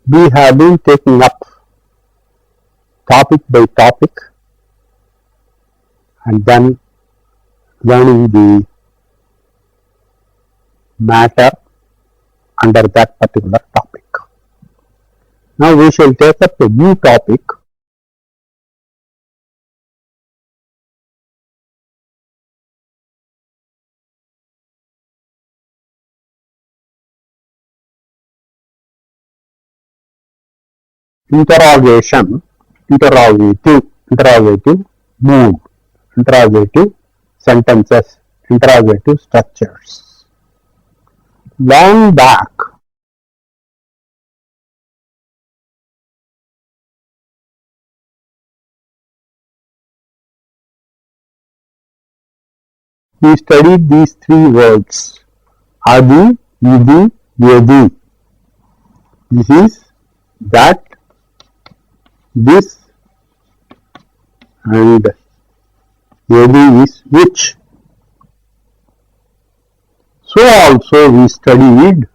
we have been taking up topic by topic and then learning the matter under that particular topic. Now we shall take up a new topic, interrogation, interrogative mood, interrogative sentences, interrogative structures. Long back, we studied these three words, adi, idi, yedi. This is, that, this, and yedi is which. So also we studied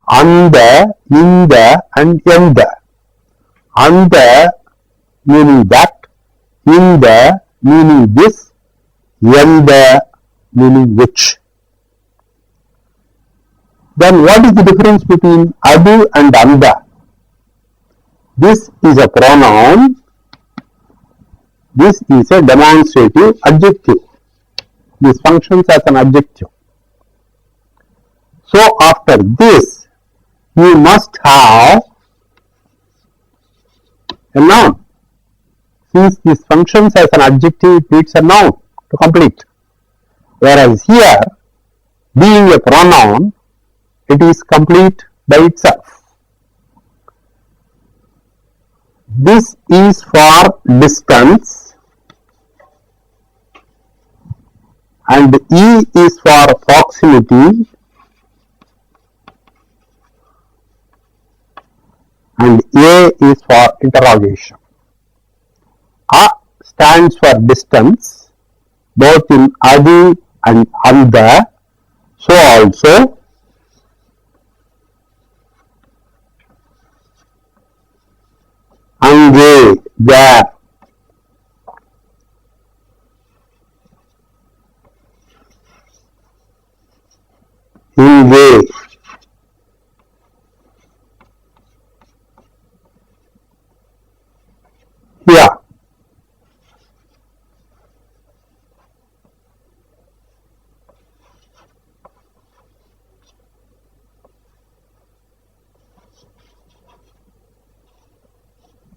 anda, inda and yanda. Anda meaning that, inda meaning this, yanda meaning which. Then what is the difference between adu and anda? This is a pronoun, this is a demonstrative adjective. This functions as an adjective. So after this, you must have a noun. Since this functions as an adjective, it needs a noun to complete. Whereas here, being a pronoun, it is complete by itself. This is for distance and E is for proximity and A is for interrogation. A stands for distance both in adi and anda. So also ange, there. Inge, here.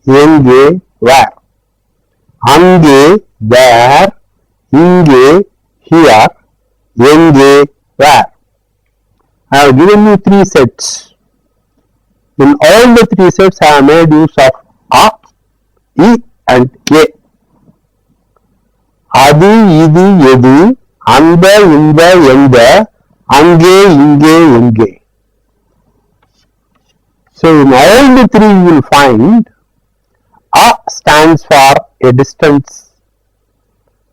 Enge, where. Ange, there. Inge, here. Enge, where. I have given you three sets. In all the three sets, I have made use of a, I and a. Adi, idi, yedi, anda, inda, yenda, ange, inge, enge. So in all the three you will find a stands for a distance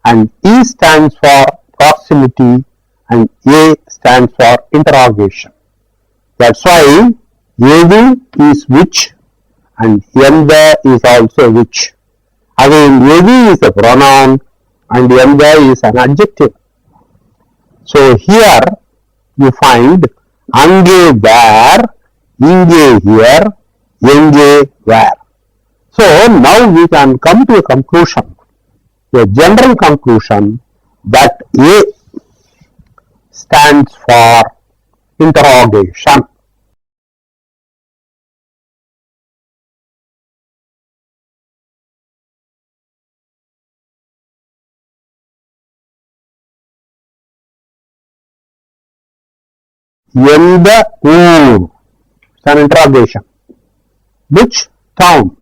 and E stands for proximity and A stands for interrogation. That's why yedi is which and yenda is also which. Again, yedi is a pronoun and yenda is an adjective. So here you find ange there, inge here, enge where. So now we can come to a conclusion, a general conclusion, that A stands for interrogation. Yenda Oor, it's an interrogation. Which town?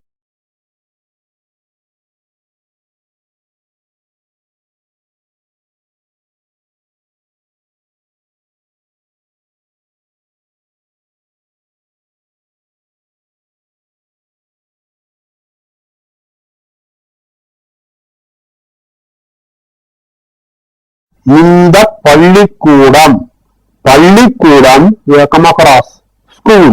இந்த பள்ளிக்கூடம். பள்ளிக்கூடம், you have come across school.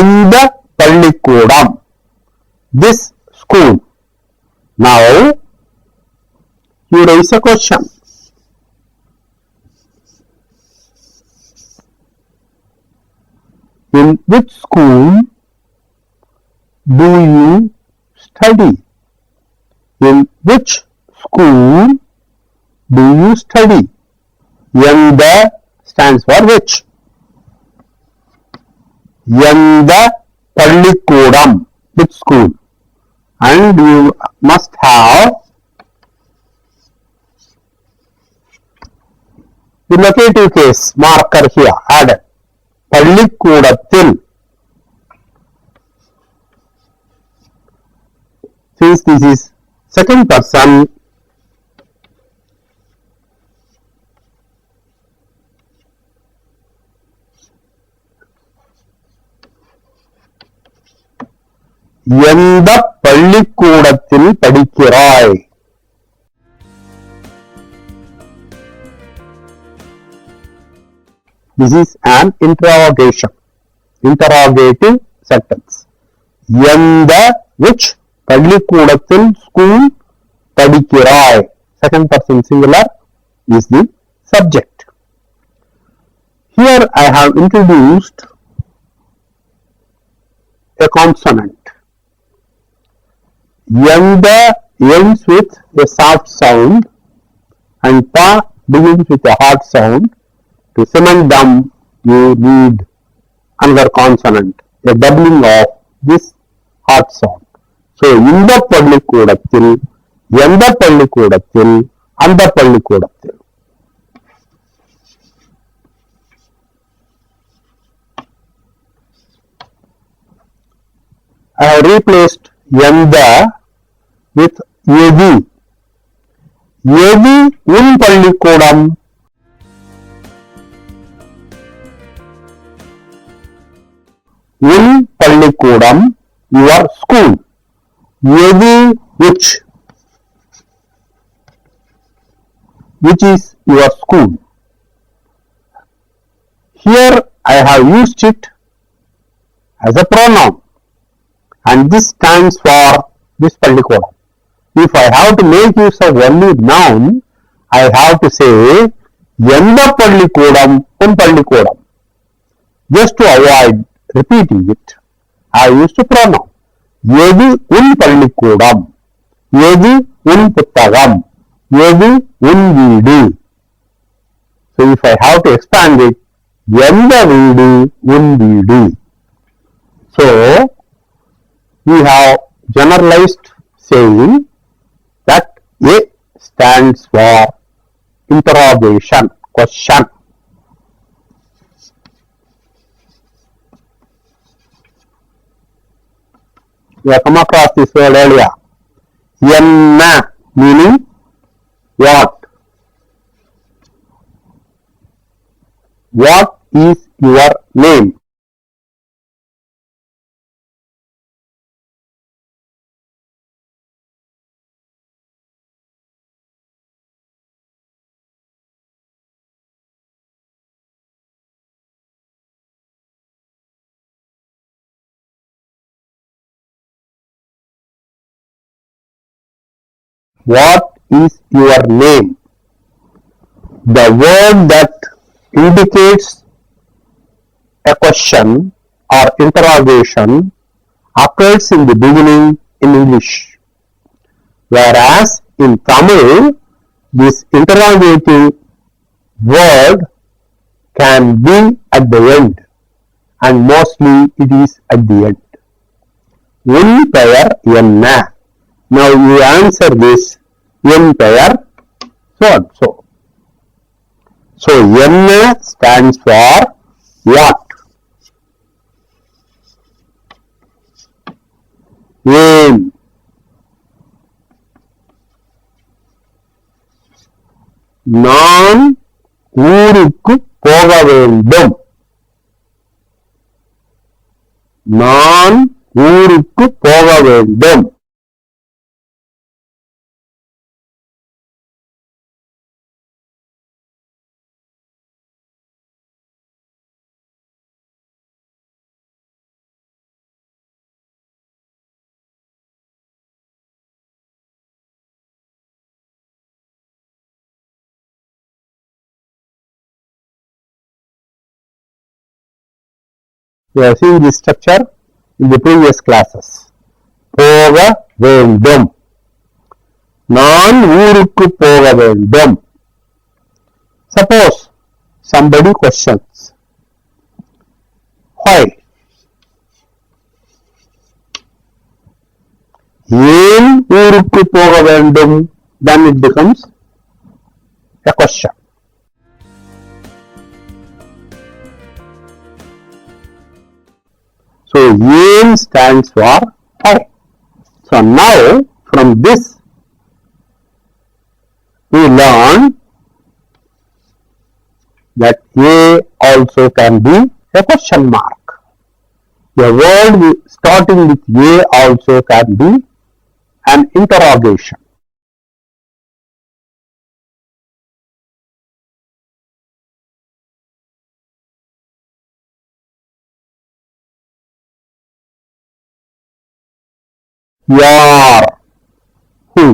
இந்த பள்ளிக்கூடம், this school. Now you raise a question. In which school do you study? In which school do you study? எந்த stands for which. எந்த பள்ளிக்கூடம், which school, and you must have the locative case marker here added. பள்ளிக்கூடத்தில். Since this is second person, எந்த பள்ளிக்கூடத்தில் படிக்கிறாய்? This is an interrogation, interrogative sentence. எந்த, which, பள்ளிக்கூடத்தில், school, படிக்கிறாய். Second person singular is the subject. Here I have introduced a consonant. எந்த ends with a soft sound and pa begins with a hard sound. To cement them, you need another consonant, a doubling of this hard sound. So, இந்த பள்ளிக்கூடத்தில், எந்த பள்ளிக்கூடத்தில், அந்த பள்ளிக்கூடத்தில். I have replaced எந்த with எது. எது உன் பள்ளிக்கூடம்? உன் பள்ளிக்கூடம், your school. எது, which. Which is your school. Here I have used it as a pronoun, and this stands for this பள்ளிக்கூடம். If I have to make use of only noun, I have to say எந்த பள்ளிக்கூடம், உன் பள்ளிக்கூடம். Just to avoid repeating it, I used a pronoun. எது உன் பள்ளிக்கூடம், எது உன் புத்தகம், எது உன் வீடு. So if I have to expand it, எந்த வீடு, உன் வீடு. So we have generalized saying that A stands for interrogation, question. We have come across this word earlier. என்ன meaning what. What is your name? What is your name? The word that indicates a question or interrogation occurs in the beginning in English, whereas in Tamil this interrogative word can be at the end, and mostly it is at the end. உன் பெயர் என்ன? Now you answer this, என் பெயர் so and so. So என்ன stands for what? ஏன். நான் ஊருக்கு போக வேண்டும். நான் ஊருக்கு போக வேண்டும். We have seen this structure in the previous classes. போக வேண்டும். நான் ஊருக்கு போக வேண்டும். Suppose somebody questions, why? ஏன் ஊருக்கு போக வேண்டும்? Then it becomes a question. So ஏன் stands for why. So now from this we learn that A also can be a question mark. A word starting with A also can be an interrogation. Yaar, who?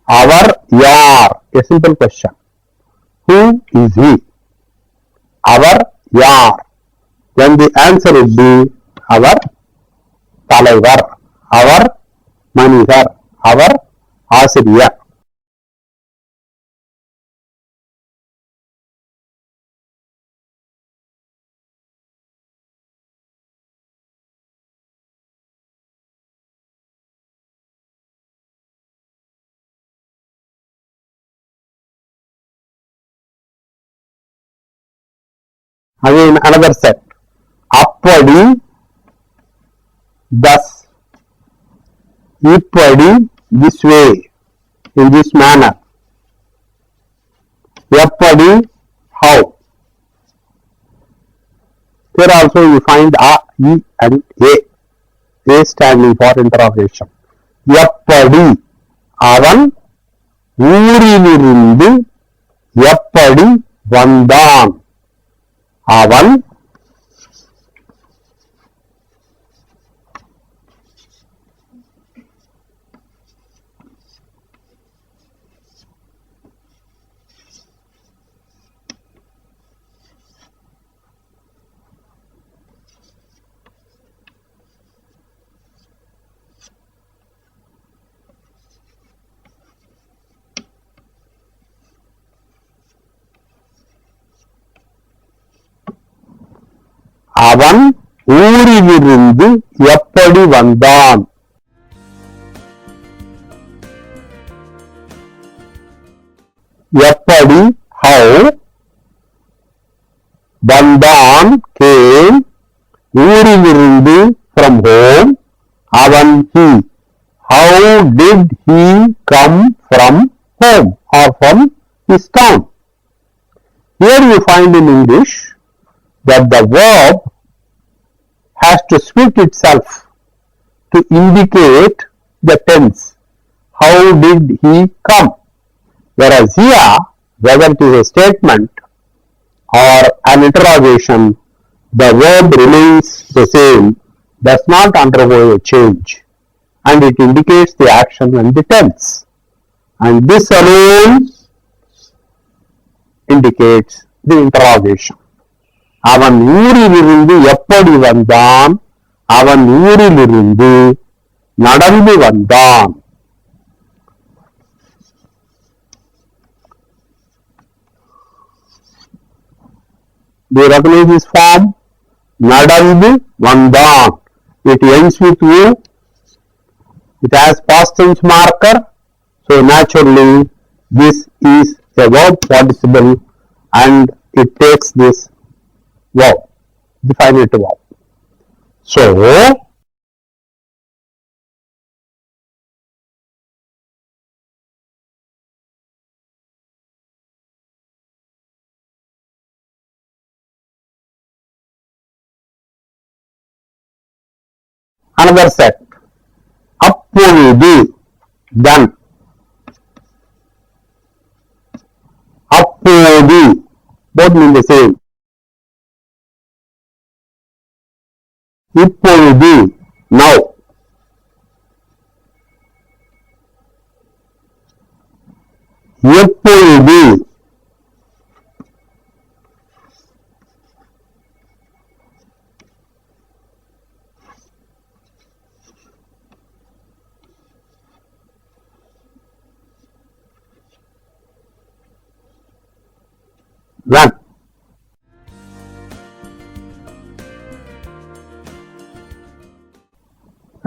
Our yaar, a simple question. Who is he? Our yaar. Then the answer would be our தலைவர், our மனிதர், our ஆசிரியர். Again another set. அப்படி, thus, இப்படி, this way, in this manner. எப்படி, how. Here also you find a, e and a. A standing for interrogation. எப்படி, அவன் ஊரிலிருந்து எப்படி வந்தான்? அவன் அவன் ஊரிலிருந்து எப்படி வந்தான்? எப்படி, how. வந்தான், came. ஊரிலிருந்து, from home. அவன், he. How did he come from home or from his town? Here you find in English that the verb has to split itself to indicate the tense. How did he come? Whereas here, whether it is a statement or an interrogation, the verb remains the same, does not undergo a change, and it indicates the action and the tense. And this alone indicates the interrogation. அவன் ஊரிலிருந்து எப்படி வந்தான்? அவன் ஊரிலிருந்து நடந்து வந்தான். Do you recognize this form? நடந்து வந்தான். It ends with U. It has past tense marker. So naturally this is a verb participle and it takes this verb, definitive verb. So another set. அப்பொழுது, then. both mean the same. இப்பொழுது, now. எப்பொழுது, when.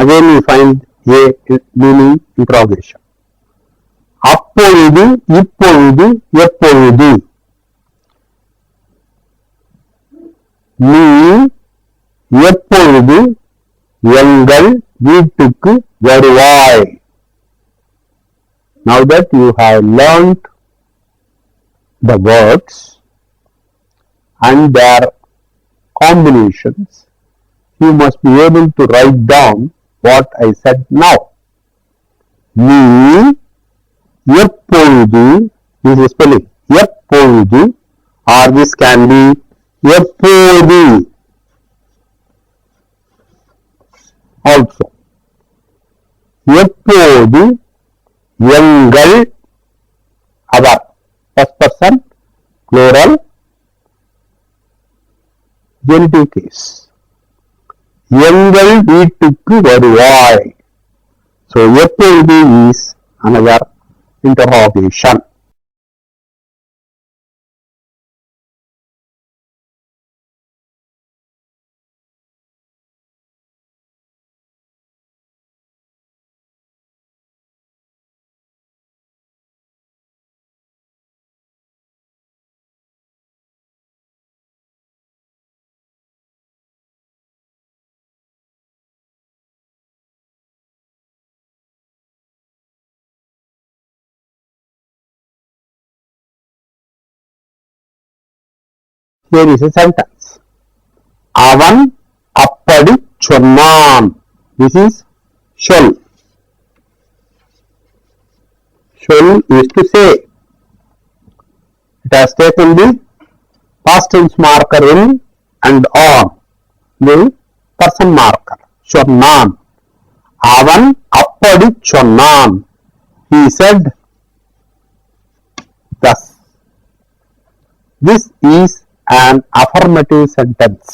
Again we find a meaning interrogation. அப்பொழுது, இப்பொழுது, எப்பொழுது. நீ எப்பொழுது எங்கள் வீட்டுக்கு வருவாய்? Now that you have learnt the words and their combinations, you must be able to write down what I said now. நீ எப்பொழுது, this is spelling, எப்பொழுது, or this can be எப்போது also. எப்போது எங்கள், our, first person, plural, genitive case. எங்கள் வீட்டுக்கு வருவாய். So எப்பொழுது is another interrogation. Here is a sentence. அவன் அப்படி சொன்னான். This is shall. Shall is to say. It has taken the past tense marker in and on the person marker. சொன்னான். அவன் அப்படி சொன்னான். He said thus. This is an affirmative sentence.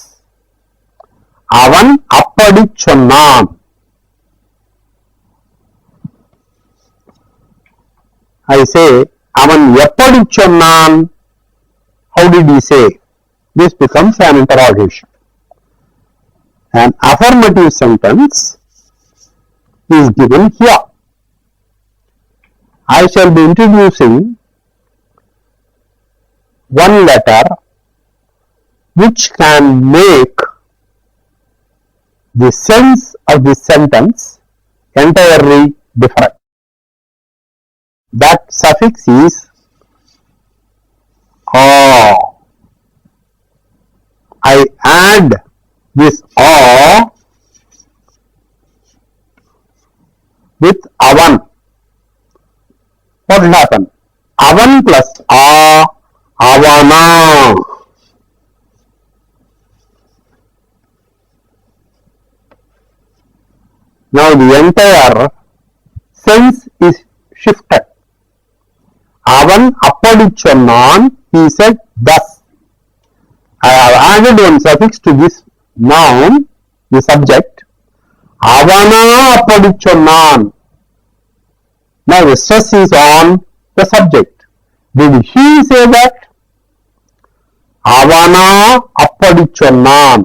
அவன் அப்படி சொன்னான். I say, அவன் எப்படி சொன்னான்? How did he say? This becomes an interrogation. An affirmative sentence is given here. I shall be introducing one letter which can make the sense of the sentence entirely different. That suffix is a. I add this a with avan. What will happen? Avan plus a, avana. Now the entire sense is shifted. Avan appadi sonnan, he said thus. I have added one suffix to this noun, the subject. Avana appadi sonnan. Now the stress is on the subject. Did he say that? Avana appadi sonnan.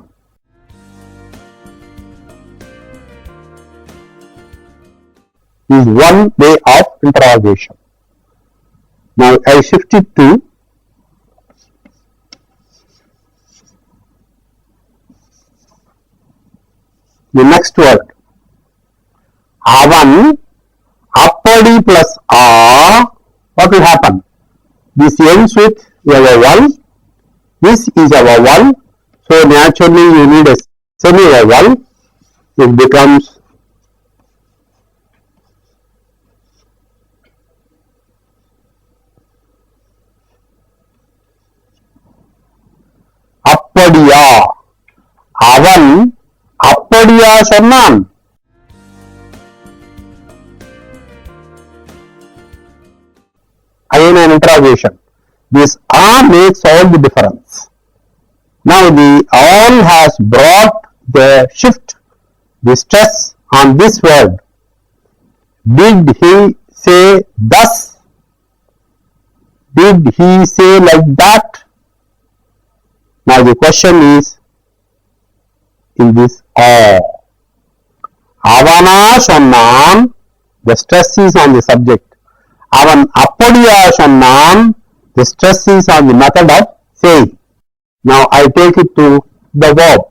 Is one way of interrogation. Now I shift it to the next word. Avan, appadi plus a, what will happen? This ends with a vowel. This is a vowel. So naturally you need a semi-vowel. It becomes அப்படியா, அவன் அப்படியா சொன்னான். Again an interrogation. This makes all the difference. Now the all has brought the shift, the stress on this word. Did he say thus? Did he say like that? Now the question is in this all. அவனா சொன்னான், the stress is on the subject. அவன் அப்படியா சொன்னான், the stress is on the method of saying. Now I take it to the verb.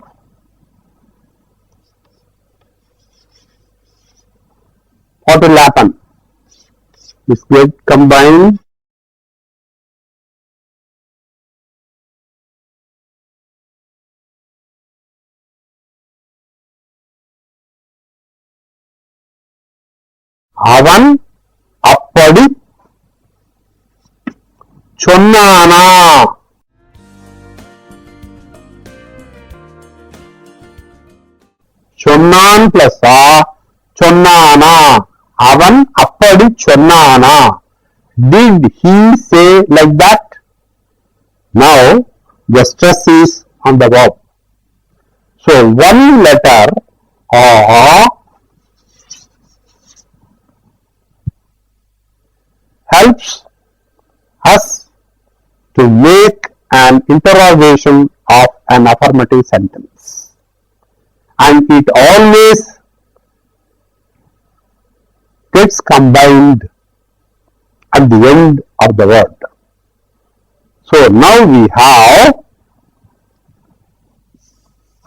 What will happen? This get combined. அவன் அப்படி சொன்னானா, சொன்னான் plus சொன்னானா, அவன் அப்படி சொன்னானா. Did he say like that? Now the stress is on the verb. So one letter or helps us to make an interrogation of an affirmative sentence, and it always gets combined at the end of the word. So now we have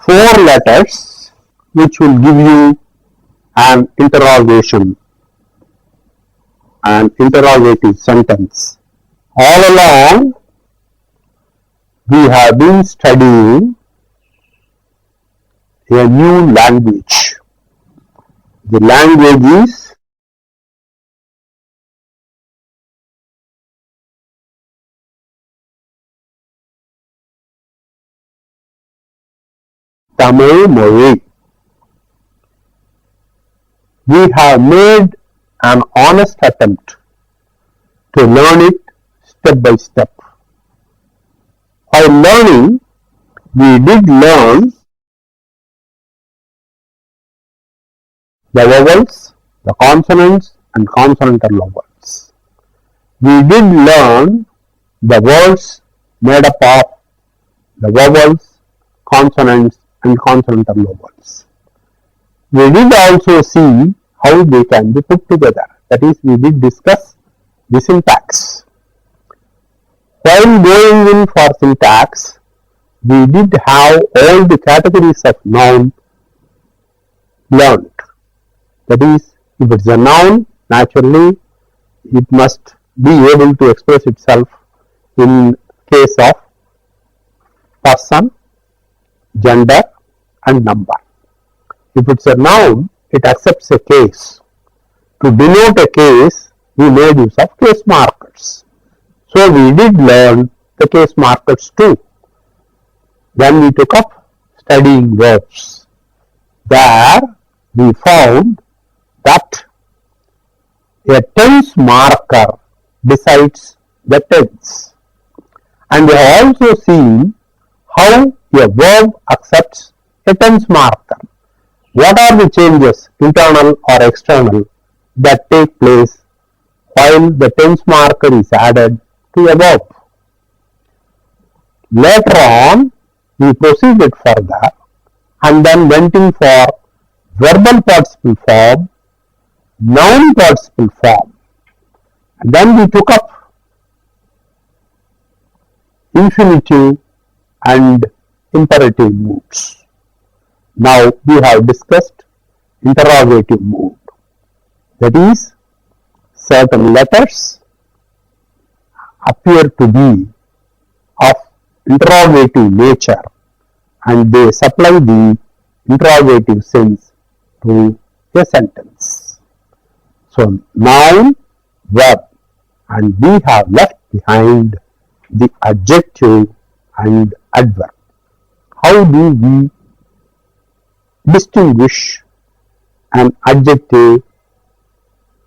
4 letters which will give you an interrogation, an interrogative sentence. All along we have been studying a new language. The language is Tamil Mozhi. We have made an honest attempt to learn it step by step. While learning, we did learn the vowels, the consonants and consonantal vowels. We did learn the words made up of the vowels, consonants and consonantal vowels. We did also see how they can be put together. That is, we did discuss the syntax. While going in for syntax, we did have all the categories of noun learned. That is, if it's a noun, naturally it must be able to express itself in case of person, gender and number. If it's a noun, it accepts a case. To denote a case, we made use of case markers. So we did learn the case markers too. Then we took up studying verbs. There we found that a tense marker decides the tense. And we have also seen how a verb accepts a tense marker. What are the changes, internal or external, that take place while the tense marker is added to a verb? Later on, we proceeded further and then went in for verbal participle form, noun participle form, and then we took up infinitive and imperative moods. Now we have discussed interrogative mood. That is, certain letters appear to be of interrogative nature and they supply the interrogative sense to a sentence. So noun, verb, and we have left behind the adjective and adverb. how do we distinguish an adjective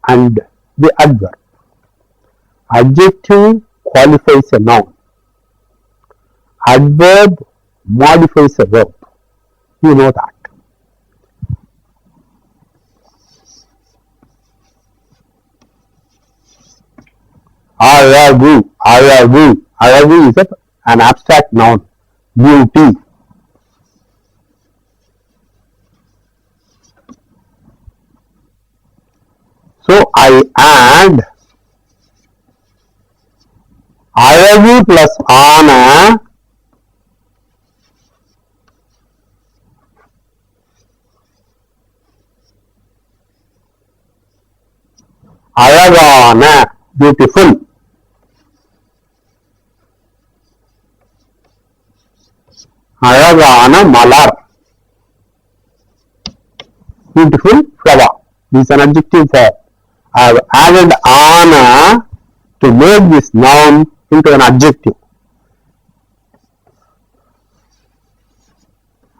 and the adverb? Adjective qualifies a noun. Adverb modifies a verb. You know that. Aragu is an abstract noun. Beauty. So I add Aragu plus Ana Aragana, beautiful. Aragana malar, beautiful flower. This is an adjective form. I have added ana to make this noun into an adjective.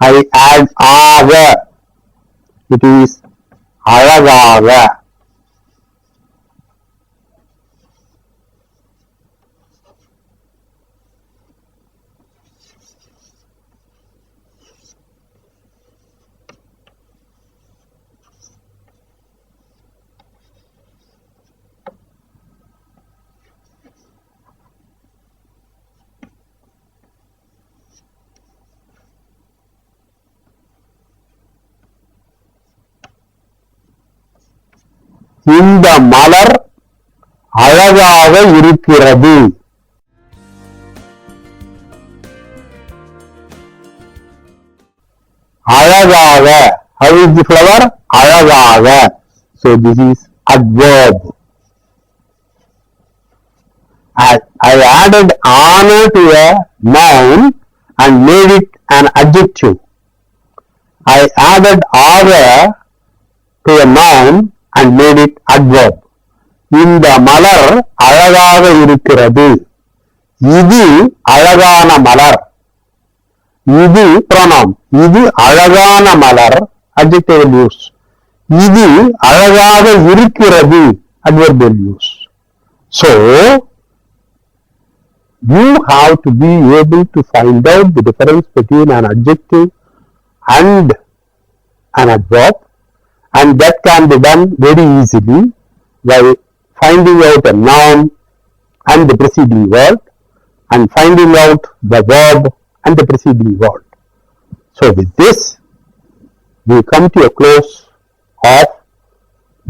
I add aga. It is aragaga. இந்த மலர் அழகாக இருக்கிறது. அழகாக. How is the flower? அழகாக. So this is adverb. I added ana to a noun and made it an adjective. I added aga to a noun and made it adverb. இந்த மலர் அழகாக இருக்கிறது. இது அழகான மலர். இது pronoun. இது அழகான மலர் adjective use. இது அழகாக இருக்கிறது adverbial use. So you have to be able to find out the difference between an adjective and an adverb, and that can be done very easily by finding out a noun and the preceding word and finding out the verb and the preceding word. So with this we come to a close of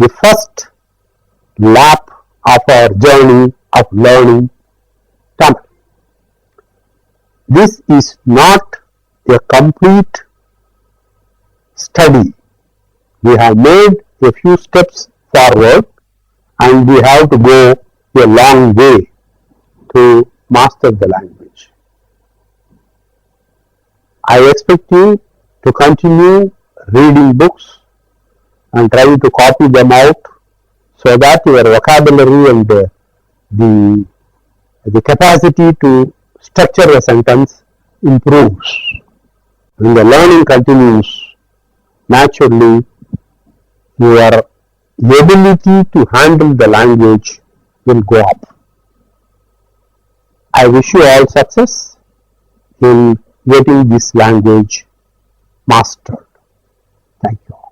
the first lap of our journey of learning Tamil. This is not a complete study. We have made a few steps forward and we have to go a long way to master the language. I expect you to continue reading books and try to copy them out so that your vocabulary and the capacity to structure a sentence improves. When the learning continues, naturally your ability to handle the language will go up. I wish you all success in getting this language mastered. Thank you all.